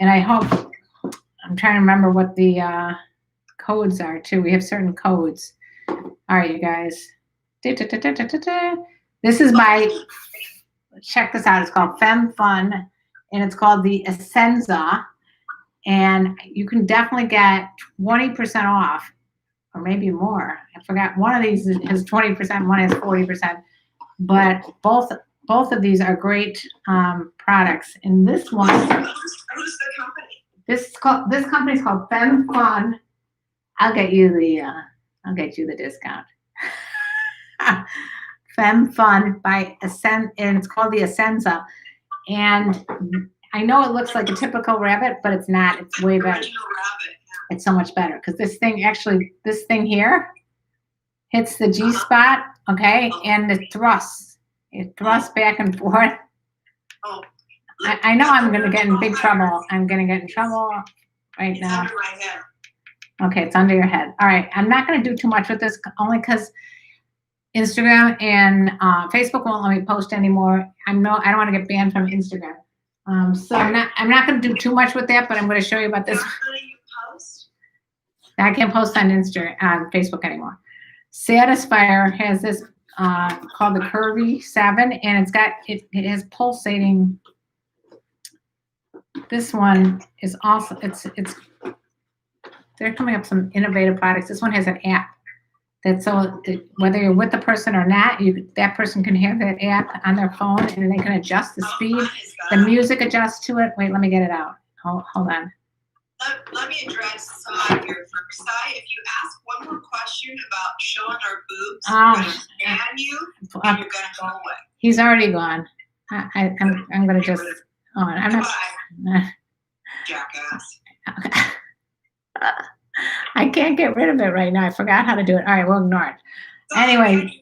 And I hope, I'm trying to remember what the codes are too. We have certain codes. All right, you guys. This is check this out. It's called Femme Fun, and it's called the Essenza. And you can definitely get 20% off, or maybe more. I forgot. One of these has 20%, one has 40%. But both of these are great products. And this one, who's the company? This company's called Femme Fun. I'll get you the discount. Femme Fun by Ascend, and it's called the Essenza. And I know it looks like a typical rabbit, but it's not. It's way better. Original rabbit. It's so much better because this thing here hits the G spot, okay, and it thrusts. It thrusts back and forth. Oh. I know I'm going to get in big trouble. I'm going to get in trouble right now. It's under my head. Okay, it's under your head. All right, I'm not going to do too much with this, only because Instagram and Facebook won't let me post anymore. I don't want to get banned from Instagram. So I'm not going to do too much with that, but I'm going to show you about this. How do you post? I can't post on Facebook anymore. Satisfyer has this called the Curvy 7, and it has pulsating. This one is also they're coming up with some innovative products. This one has an app whether you're with the person or not, that person can have that app on their phone, and they can adjust the speed. The music adjusts to it. Wait, let me get it out. Hold on. let me address Sai here first. Sai, if you ask one more question about showing our boobs, we're going to ban you and you're going to go away. He's already gone. I'm going to just. Oh, I'm not. Jackass. I can't get rid of it right now. I forgot how to do it. All right, we'll ignore it. Anyway,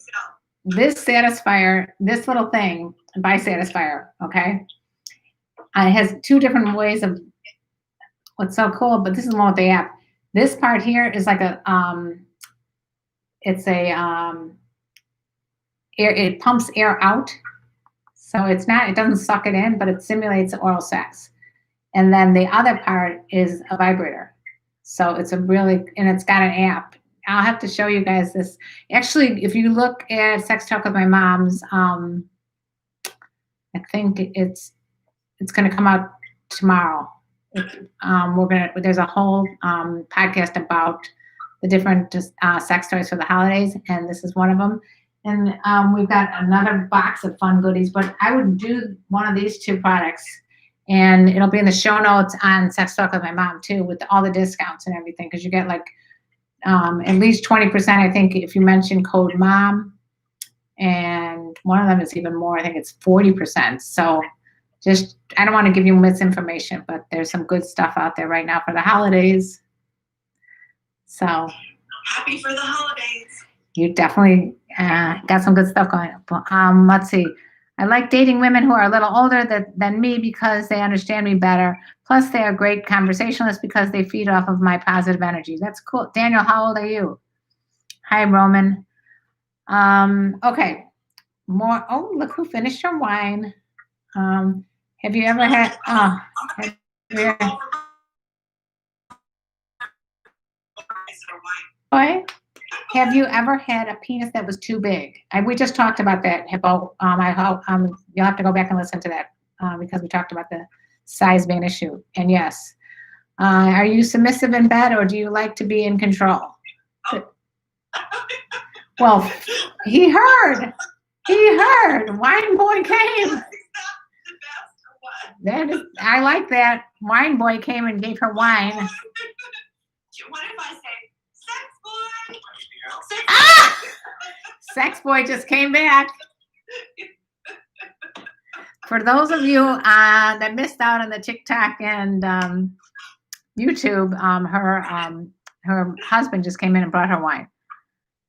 this satisfier, this little thing by Satisfier, okay? It has two different ways of what's so cool, but this is the one with the app. This part here is like a it's a it pumps air out. So it's not, it doesn't suck it in, but it simulates oral sex. And then the other part is a vibrator. So it's a really, and it's got an app. I'll have to show you guys this. Actually, if you look at Sex Talk with My Moms, I think it's going to come out tomorrow. There's a whole podcast about the different sex toys for the holidays, and this is one of them. And we've got another box of fun goodies, but I would do one of these two products, and it'll be in the show notes on Sex Talk with My Mom too, with all the discounts and everything, because you get like at least 20%, I think, if you mention code MOM, and one of them is even more. I think it's 40%. So just, I don't want to give you misinformation, but there's some good stuff out there right now for the holidays. So happy for the holidays. You definitely got some good stuff going on. Let's see. I like dating women who are a little older than me because they understand me better. Plus, they are great conversationalists because they feed off of my positive energy. That's cool. Daniel, how old are you? Hi, Roman. Okay. More. Oh, look who finished your wine. Have you ever had? Have you ever had a penis that was too big? We just talked about that, Hippo. You'll have to go back and listen to that because we talked about the size being an issue. And yes, are you submissive in bed, or do you like to be in control? Well, he heard. Wine boy came. I like that. Wine boy came and gave her wine. What if I say, sex boy? Sex boy just came back. For those of you that missed out on the TikTok and YouTube, her husband just came in and brought her wine.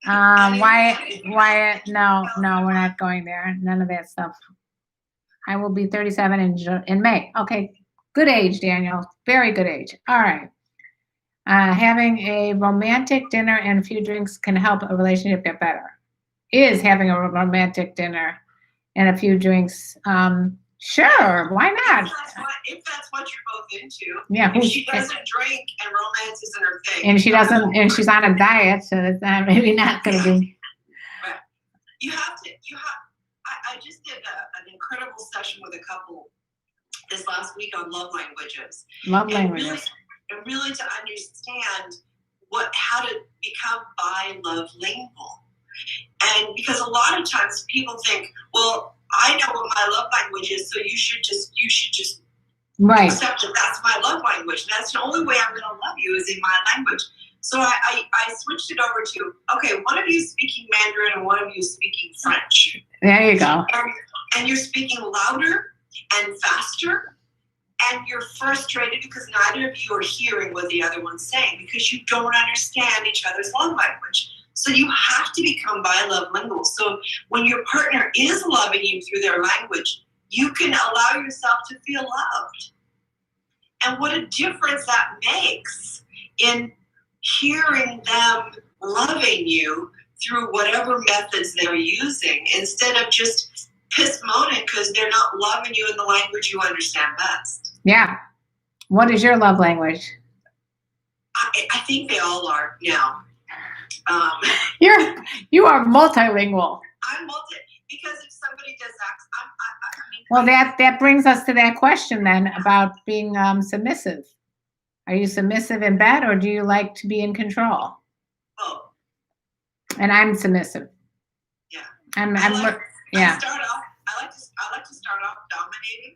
Why? No, we're not going there. None of that stuff. I will be 37 in May. Okay, good age, Daniel. Very good age. All right. Having a romantic dinner and a few drinks can help a relationship get better. Is having a romantic dinner and a few drinks. Sure, why not? If that's what you're both into. Yeah. If she doesn't drink and romance isn't her thing. And she doesn't, and she's on a diet, so that's maybe not going to be. Right. I just did an incredible session with a couple this last week on love languages. Love languages. Really to understand how to become bi-love-lingual. And because a lot of times people think, well, I know what my love language is, so you should just right. accept that that's my love language. That's the only way I'm going to love you is in my language. So I switched it over to, okay, one of you is speaking Mandarin and one of you is speaking French. There you go. And you're speaking louder and faster, and you're frustrated because neither of you are hearing what the other one's saying because you don't understand each other's love language. So you have to become bi-love-lingual. So when your partner is loving you through their language, you can allow yourself to feel loved. And what a difference that makes in hearing them loving you through whatever methods they're using instead of just piss moaning because they're not loving you in the language you understand best. Yeah. What is your love language? I think they all are now. You are multilingual. I'm because if somebody does that, well, that brings us to that question then about being submissive. Are you submissive in bed, or do you like to be in control? Oh. And I'm submissive. Yeah. I like to start off dominating.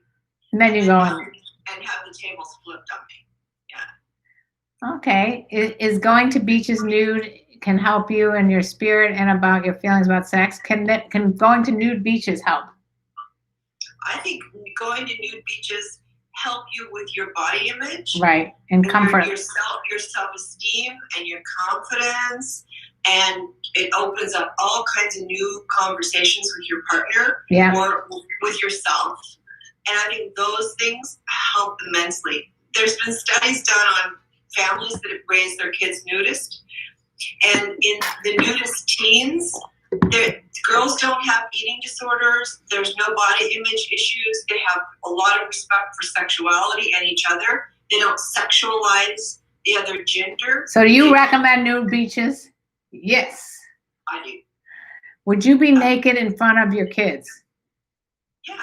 And then you go and have the tables flipped on me. Yeah. Okay. Is going to beaches nude can help you in your spirit and about your feelings about sex? Can going to nude beaches help? I think going to nude beaches help you with your body image, Right. And comfort. your self-esteem and your confidence, and it opens up all kinds of new conversations with your partner or with yourself. And I think those things help immensely. There's been studies done on families that have raised their kids nudist, and in the nudist teens, girls don't have eating disorders. There's no body image issues. They have a lot of respect for sexuality and each other. They don't sexualize the other gender. So do you recommend nude beaches? Yes. I do. Would you be naked in front of your kids? Yeah.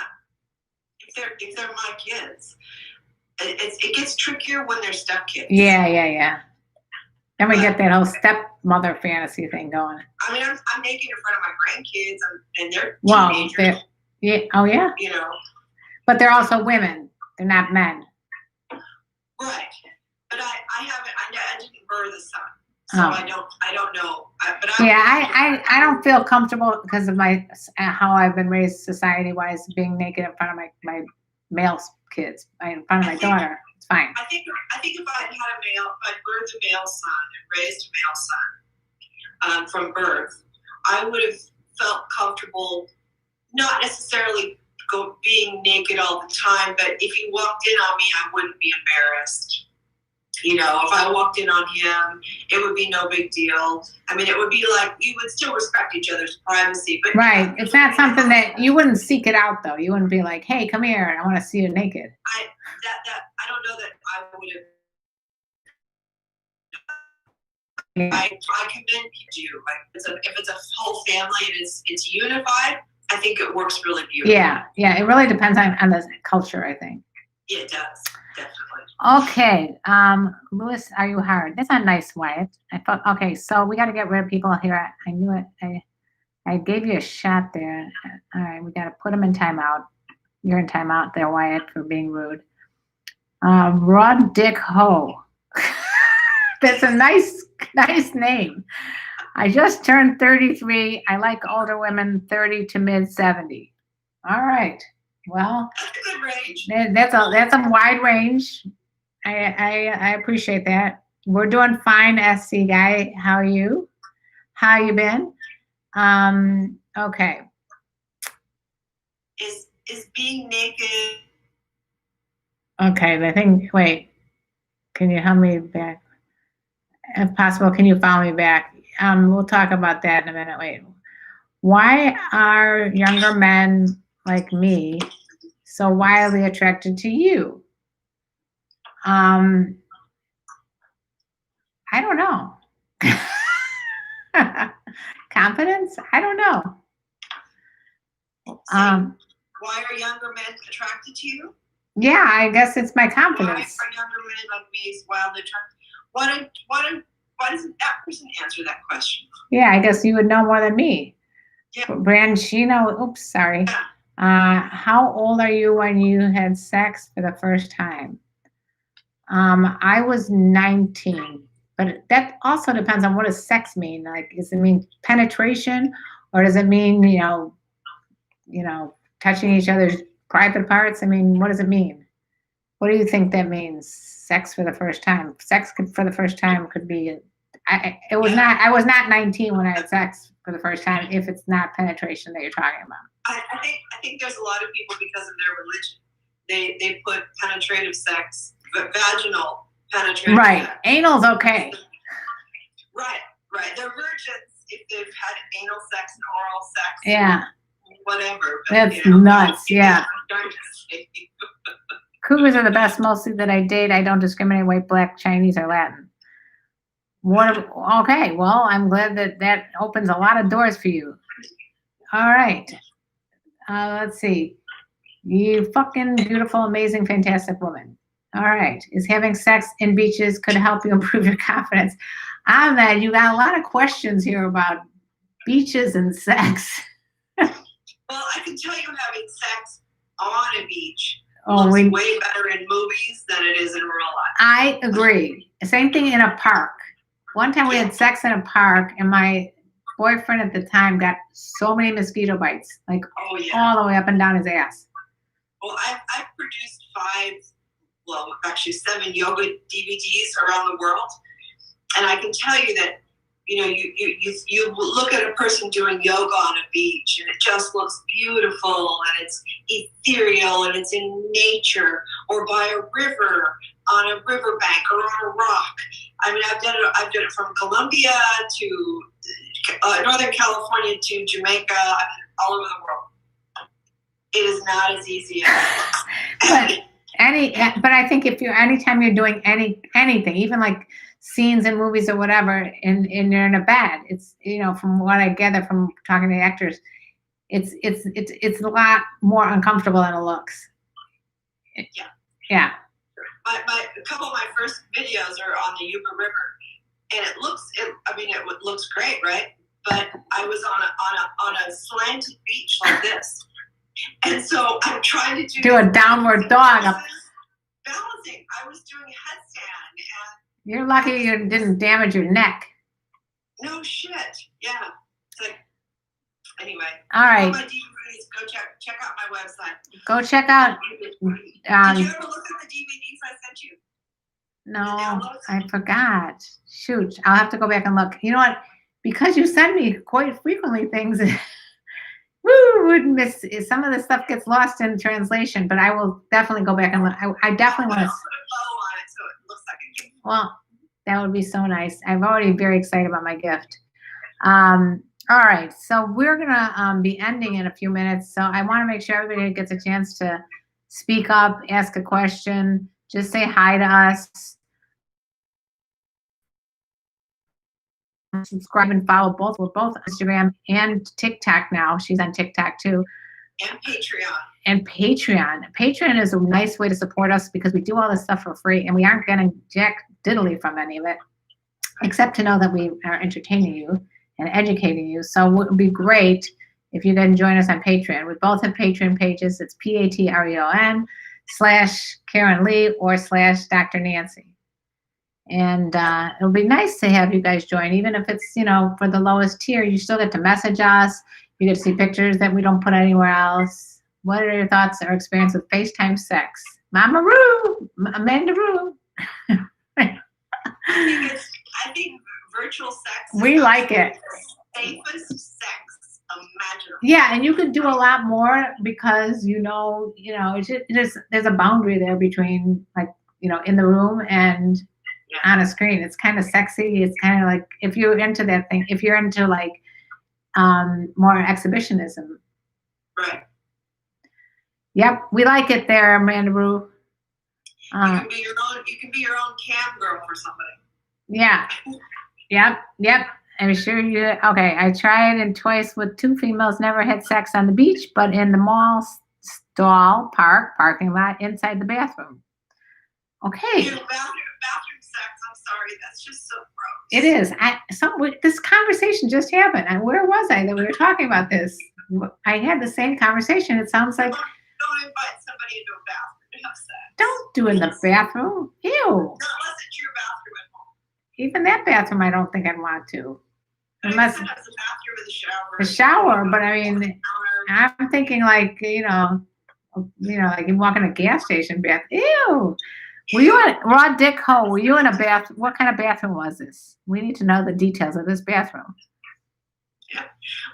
If they're my kids. It gets trickier when they're stepkids. Yeah. Then we get that whole stepmother fantasy thing going. I mean, I'm naked in front of my grandkids, and they're teenagers. Yeah. Oh, yeah? You know. But they're also women. They're not men. Right. But I didn't birth a son. So I don't know. I don't feel comfortable because of how I've been raised society-wise, being naked in front of my male kids, in front of my daughter. It's fine. I think if I'd birthed a male son and raised a male son from birth, I would have felt comfortable, not necessarily being naked all the time, but if he walked in on me, I wouldn't be embarrassed. You know, if I walked in on him, it would be no big deal. I mean, it would be like we would still respect each other's privacy. But right. It's not something that you wouldn't seek it out, though. You wouldn't be like, hey, come here. I want to see you naked. I don't know that I would have. I commend you. If it's a whole family and it's unified, I think it works really beautifully. Yeah. It really depends on the culture, I think. Yeah, it does. Definitely. Okay, Louis, are you hard? That's not nice, Wyatt. I thought, okay, so we got to get rid of people here. I knew it. I gave you a shot there. All right, we got to put them in timeout. You're in timeout there, Wyatt, for being rude. Rod Dick Ho. That's a nice name. I just turned 33. I like older women 30 to mid 70. All right. Well, that's a good range. That's a wide range. I appreciate that. We're doing fine, SC guy. How are you? How you been? Okay. Is being naked? Okay, I think. Wait. Can you help me back? If possible, can you follow me back? We'll talk about that in a minute. Wait. Why are younger men like me so wildly attracted to you? I don't know. Confidence? I don't know. Why are younger men attracted to you? Yeah, I guess it's my confidence. Why are younger men like me wildly attracted? Why doesn't that person answer that question? Yeah, I guess you would know more than me. Yeah. Branchino, oops, sorry. Yeah. How old are you when you had sex for the first time? I was 19, but that also depends on what does sex mean. Like, does it mean penetration, or does it mean, touching each other's private parts? I mean, what does it mean? What do you think that means? Sex for the first time. For the first time could be. I was not 19 when I had sex for the first time. If it's not penetration that you're talking about. I think there's a lot of people, because of their religion, they put penetrative sex, vaginal penetrative. Right. Sex. Anal's okay. Right. They're virgins if they've had anal sex and oral sex. Yeah. Whatever. But, that's nuts. Yeah. Cougars are the best, mostly that I date. I don't discriminate white, black, Chinese, or Latin. Okay, well, I'm glad that opens a lot of doors for you. All right. Let's see. You fucking beautiful, amazing, fantastic woman. All right. Is having sex in beaches could help you improve your confidence? Ahmed, you got a lot of questions here about beaches and sex. Well, I can tell you having sex on a beach Oh, looks way better in movies than it is in real life. I agree. Same thing in a park. One time we had sex in a park, and my boyfriend at the time got so many mosquito bites, like all the way up and down his ass. Well, I've produced 7 yoga DVDs around the world, and I can tell you that, you know, you look at a person doing yoga on a beach, and it just looks beautiful, and it's ethereal, and it's in nature, or by a river, on a riverbank, or on a rock. I mean, I've done it from Colombia to Northern California to Jamaica, all over the world. It is not as easy as it looks. But I think anytime you're doing anything, even like scenes in movies or whatever, and you're in a bed, it's, you know, from what I gather from talking to the actors, it's a lot more uncomfortable than it looks. Yeah. A couple of my first videos are on the Yuba River, and it looks great, right? But I was on a slanted beach like this, and so I'm trying to do a downward dog. Balancing. I was doing a headstand, and you're lucky you didn't damage your neck. No shit. Yeah. It's like, anyway. All right. My DVDs, go check out my website. Go check out. Did you ever look at the DVDs I sent you? No, I forgot. Shoot, I'll have to go back and look. You know what? Because you send me quite frequently things, would miss some of the stuff gets lost in translation. But I will definitely go back and look. I definitely want to. Put a bow on it so it looks like a gift. Well, that would be so nice. I'm already very excited about my gift. All right, so we're gonna be ending in a few minutes. So I want to make sure everybody gets a chance to speak up, ask a question, just say hi to us. Subscribe and follow both. We're both Instagram and TikTok now. She's on TikTok too. And Patreon. Patreon is a nice way to support us because we do all this stuff for free and we aren't getting jack diddly from any of it, except to know that we are entertaining you and educating you. So it would be great if you can join us on Patreon. We both have Patreon pages. It's patreon.com/KarenLee or /Dr. Nancy. And it'll be nice to have you guys join, even if it's, you know, for the lowest tier. You still get to message us. You get to see pictures that we don't put anywhere else. What are your thoughts or experience with FaceTime sex? Mama Roo, Amanda Roo. I think virtual sex. We like it. The safest sex imaginable. Yeah, and you can do a lot more because it's just, there's a boundary there between, like, you know, in the room and on a screen. It's kind of sexy. It's kind of like, if you're into that thing, if you're into like more exhibitionism. Right. Yep, we like it there, Amanda Roo. You can be your own cam girl for somebody. Yeah. Yep. I'm sure you. Okay, I tried it twice with 2 females. Never had sex on the beach, but in the mall stall, parking lot, inside the bathroom. Okay. Bathroom sex. I'm sorry, that's just so gross. It is. This conversation just happened. And where was I that we were talking about this? I had the same conversation. It sounds like. Don't invite somebody into a bathroom to have sex. Don't do it in the bathroom. Ew. Not unless it's your bathroom at home. Even that bathroom, I don't think I'd want to. Unless it's the bathroom or the shower. The shower, but I mean, I'm thinking like, like you walk in a gas station bath. Ew. Were you in Raw Dick Ho? Were you in a bath? What kind of bathroom was this? We need to know the details of this bathroom. Yeah.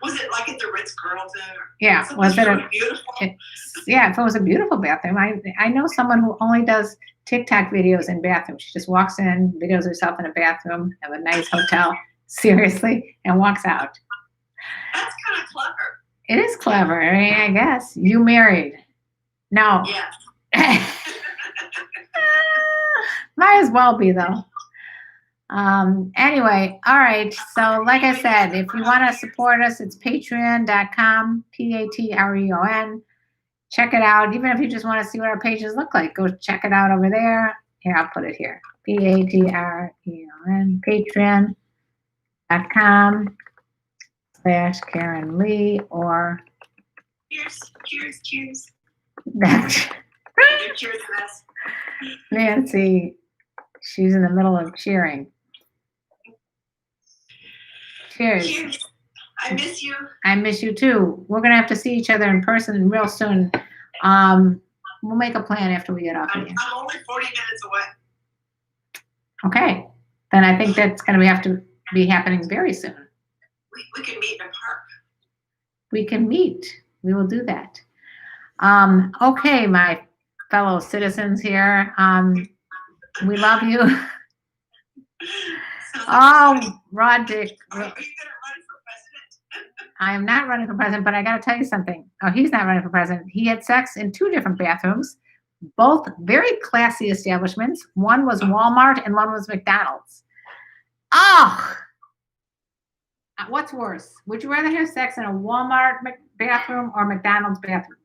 Was it like at the Ritz-Carlton? Yeah. Was it beautiful? Yeah. If it was a beautiful bathroom, I know someone who only does TikTok videos in bathrooms. She just walks in, videos herself in a bathroom of a nice hotel, seriously, and walks out. That's kind of clever. It is clever. I mean, I guess. You married? No. Yeah. Might as well be, though. Anyway, all right. So like I said, if you want to support us, it's patreon.com, Patreon. Check it out. Even if you just want to see what our pages look like, go check it out over there. Here, I'll put it here. Patreon, patreon.com/KarenLee or cheers. Cheers to this. Nancy, she's in the middle of cheering. Cheers. Cheers. I miss you. I miss you too. We're gonna have to see each other in person real soon. We'll make a plan after we get off I'm of here. only 40 minutes away. Okay. Then I think that's gonna have to be happening very soon. We can meet in a park. We can meet. We will do that. Okay, my fellow citizens here. We love you. Oh, Rod Dick. Are you going to run for president? I am not running for president, but I got to tell you something. Oh, he's not running for president. He had sex in 2 different bathrooms, both very classy establishments. One was Walmart and one was McDonald's. Oh, what's worse? Would you rather have sex in a Walmart bathroom or McDonald's bathroom?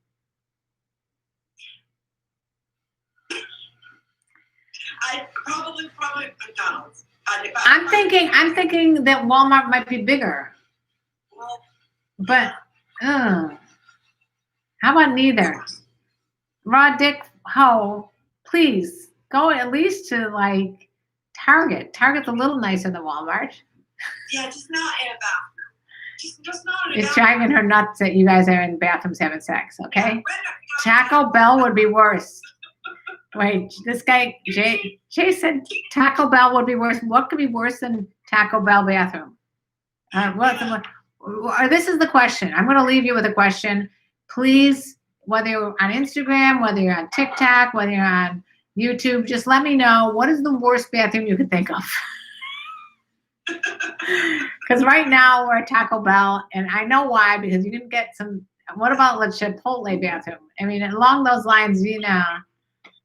I probably McDonald's. I'm thinking that Walmart might be bigger. Well, But how about neither? Rod Dick Ho, please go at least to like Target. Target's a little nicer than Walmart. yeah, just not in a bathroom. Just not in a It's bathroom. driving her nuts that you guys are in bathrooms having sex, okay? Yeah, Taco Bell would be worse. Wait, this guy, Jay said Taco Bell would be worse. What could be worse than Taco Bell bathroom? This is the question. I'm going to leave you with a question. Please, whether you're on Instagram, whether you're on TikTok, whether you're on YouTube, just let me know what is the worst bathroom you could think of. Because right now we're at Taco Bell, and I know why, because you didn't get some. What about the Chipotle bathroom? I mean, along those lines, you know,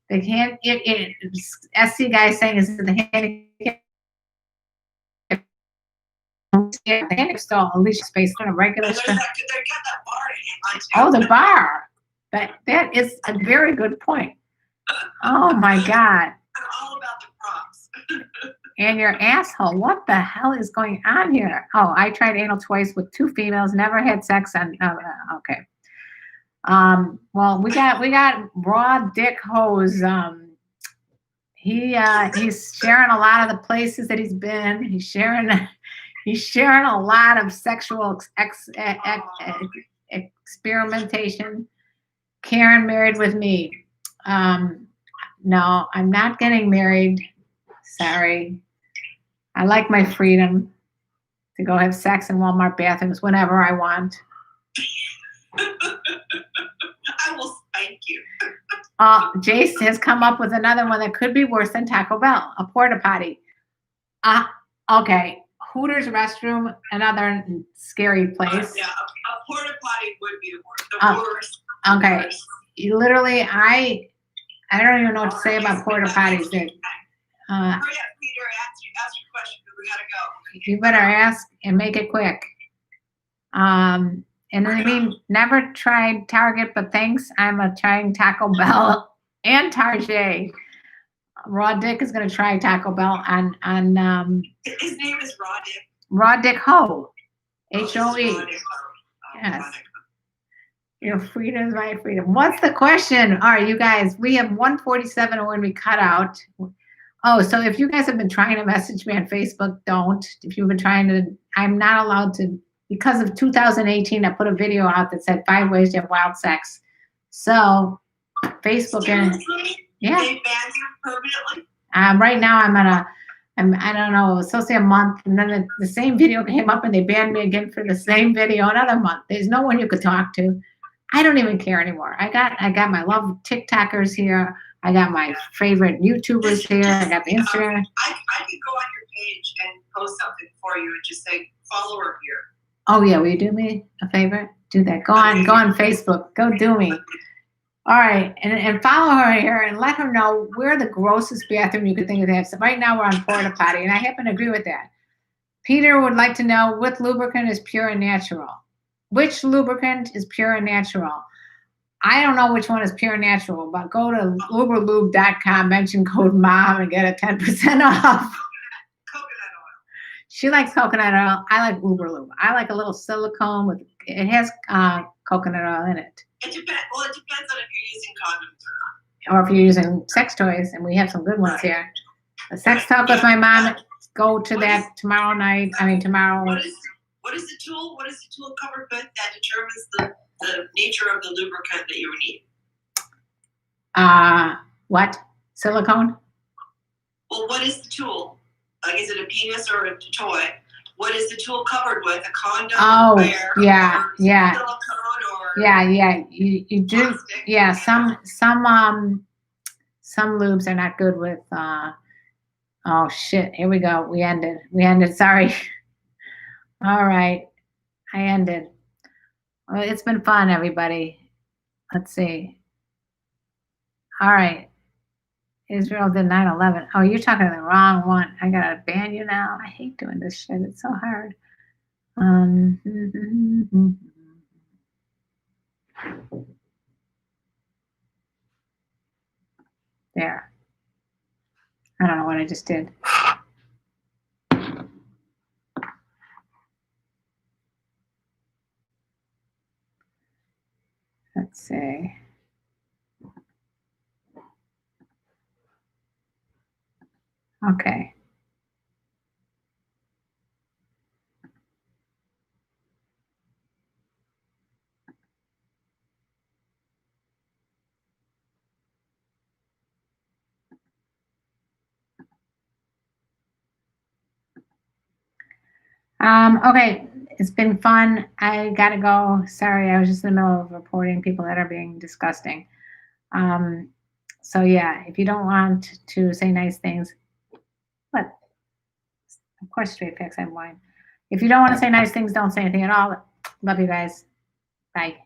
they can't. SC guy saying is the handicap. Yeah, the handicap stall, at least space in a regular. And they got that bar in Oh, the bar. That is a very good point. Oh my God. I'm all about the props. And your asshole. What the hell is going on here? Oh, I tried anal twice with 2 females, never had sex on okay. Well, we got Rod Dick Hose. He's sharing a lot of the places that he's been. He's sharing a lot of sexual experimentation. Karen married with me. No, I'm not getting married. Sorry. I like my freedom to go have sex in Walmart bathrooms whenever I want. I will spank you. Jace has come up with another one that could be worse than Taco Bell, a porta potty. Okay. Hooters restroom, another scary place. Yeah, a porta potty would be the worst. Okay. Literally, I don't even know what to say about porta potties. Hurry up, Peter. Ask your question because we gotta go. You better ask and make it quick. And I mean, never tried Target, but thanks. I'm trying Taco Bell and Target. Rod Dick is going to try Taco Bell on His name is Rod Dick. Rod Dick Ho, HOE. Yes. Your freedom is my freedom. What's the question? All right, you guys, we have 147 when we cut out. Oh, so if you guys have been trying to message me on Facebook, don't. If you've been trying to, I'm not allowed to, because of 2018, I put a video out that said 5 ways to have wild sex. So Facebook and yeah. They banned you permanently? Right now I don't know, it was supposed to be a month, and then the same video came up and they banned me again for the same video another month. There's no one you could talk to. I don't even care anymore. I got my love TikTokers here. I got my favorite YouTubers here. I got the Instagram. I could go on your page and post something for you and just say, follow her here. Oh yeah, will you do me a favor? Do that. Go on Facebook. Go do me. All right, and follow her here and let her know where the grossest bathroom you could think of to have. So right now we're on porta potty, and I happen to agree with that. Peter would like to know what lubricant is pure and natural. Which lubricant is pure and natural? I don't know which one is pure and natural, but go to uberlube.com, mention code MOM, and get a 10% off. Coconut oil. She likes coconut oil. I like Uberlube. I like a little silicone with it has coconut oil in it. It depends on if you're using condoms or or if you're using sex toys, and we have some good ones here. The sex talk with my mom, go to that tomorrow night. I mean, tomorrow. What is the tool? What is the tool covered with that determines the nature of the lubricant that you need? What? Silicone? Well, what is the tool? Like, is it a penis or a toy? What is the tool covered with? A condom? Oh, or yeah. silicone or Yeah. You do. plastic? Yeah. Some lubes are not good with. Oh shit! Here we go. We ended. Sorry. All right. I ended. Well, it's been fun, everybody. Let's see. All right. Israel did 9/11. Oh, you're talking to the wrong one. I gotta ban you now. I hate doing this shit. It's so hard. There. I don't know what I just did. Let's see. Okay. Okay, it's been fun. I gotta go. Sorry, I was just in the middle of reporting people that are being disgusting. So yeah, if you don't want to say nice things, but of course straight facts and wine. If you don't want to say nice things, don't say anything at all. Love you guys. Bye.